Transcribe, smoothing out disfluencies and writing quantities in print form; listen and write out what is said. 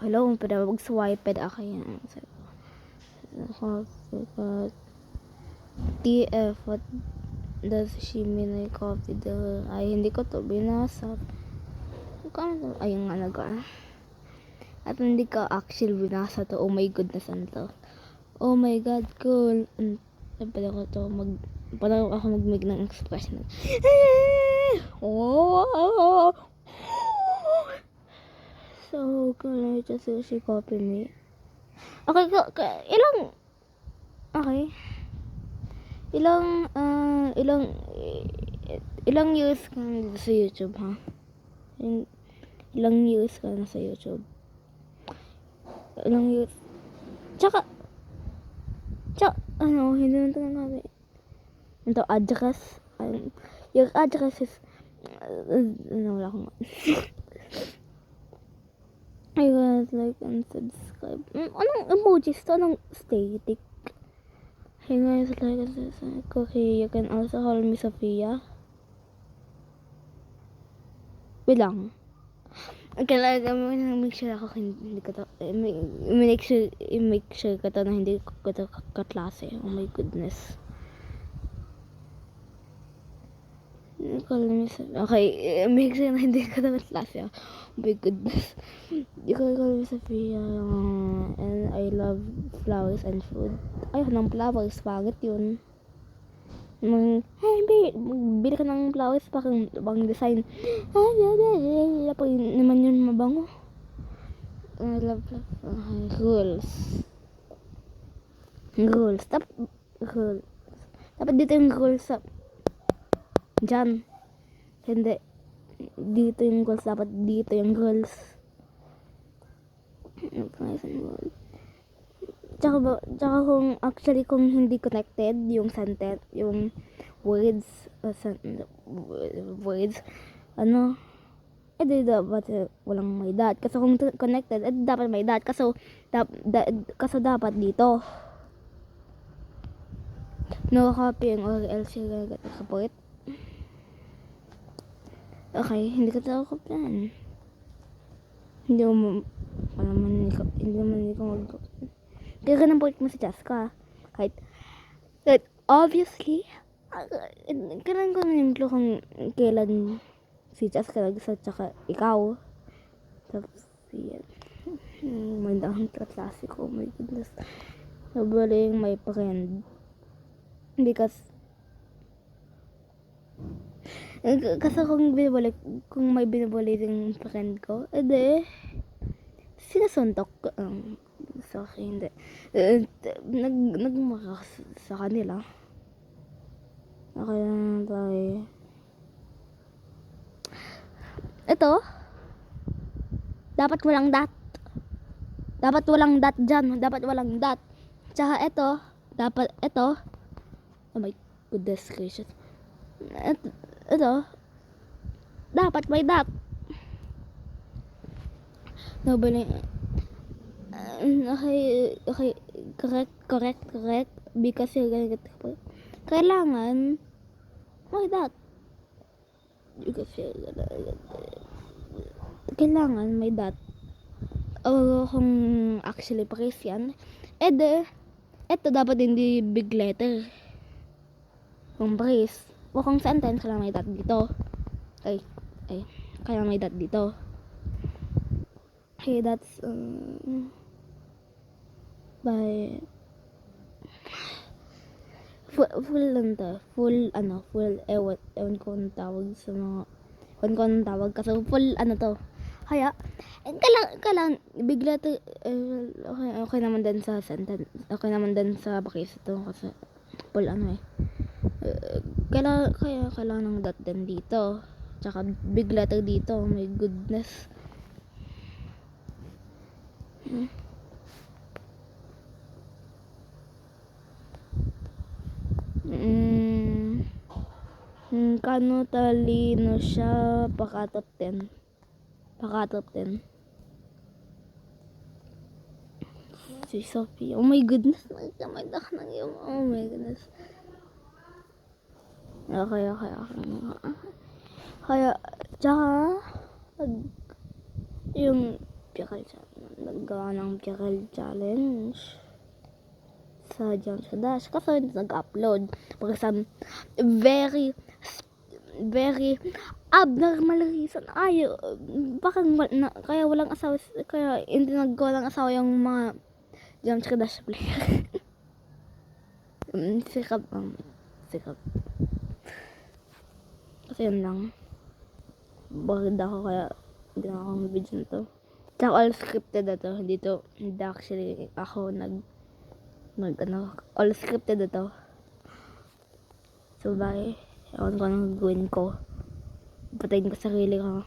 hello, pwede mag-swipe okay yan. TF, what does she mean by coffee? Ay, hindi ko to binasa. Ayun nga at hindi ka actually binasa to. Oh my goodness, ano to? Oh my god, cool. Pwede ko to pwede ako mag-make ng expression. Oh, so can I just she copy me? Okay, ilang years ka na sa YouTube, ha? Ilang years ka na sa YouTube? Ilang years? Tsaka hindi naman ito namin. Ito, address. Yung address is, wala akong I was like and subscribe. Anong emojis to? Anong static? Hey guys, like and subscribe. Okay, you can also call me Sophia. Wait lang. Okay, like, make sure ako hindi ko to, make sure ko to na hindi ko to kaklase. Oh my goodness. Okay, make sure na hindi ko to kaklase. Oh my goodness. You can call me Sophia, and I love flowers and food. Ay, ng flowers, pangit yun. Hey, bili ka ng flowers pang design. Pag naman yun mabango. I love rules. Dapat dito yung rules sa dyan. Hindi. Dito yung rules. Dapat dito yung rules. Tsaka kung hindi connected yung sentence, yung words, dapat walang may dot. Kasi kung connected, dapat may dot. Kaso dapat dito. No copying or else you're gonna get a support. Okay, hindi ko ito kopyahan. Hindi naman mag kaya ka ng point mo si Chaska. Kahit obviously, kailan ko na yung clue kung kailan si Chaska nag-isa tsaka ikaw. Tapos, yan. Mandang kaklase ko. Oh my goodness. Nabaling may friend. Because, kasi kung may binabalik yung friend ko, sinasuntok ko. So, hindi. Nagmaka sa kanila. Okay lang tayo. Ito. Dapat walang dot. Dapat walang dot dyan. Dapat walang dot. Tsaka ito. Dapat ito. Oh my goodness gracious. Ito. Dapat may dot. Nobody. Okay, correct, because you're gonna get kailangan may dot. Because you're gonna get kailangan may dot. O kung actually pares yan, eto dapat hindi big letter. Kung pares, o kung sentence, kailangan may dot dito. Ay, kailangan may dot dito. Okay, that's by full ewan ko ang tawag sa mga kasi full to kaya kailangan bigla to okay naman din sa sentence, okay naman din sa bakis ito kasi full kailangan ng dot din dito tsaka bigla to dito. Oh my goodness. Kano talino siya pakatop 10 si Sophie. Oh my goodness, nagkamadak ng yung oh my goodness. Okay kaya tsaka yung naggawa ng Pickle Challenge sa Jump sa Dash. Kaso hindi nag-upload. Because very abnormal reason. Kaya walang asawa, kaya hindi naggawa ng asawa yung mga Jump sa Dash player. Sikap. Kasi yun lang. Bored ako kaya hindi na ako mag-video na to. Tsaka all scripted na to. Hindi actually ako all scripted na to. So bye. Ewan ko anong gawin ko. Patayin ko sarili ko.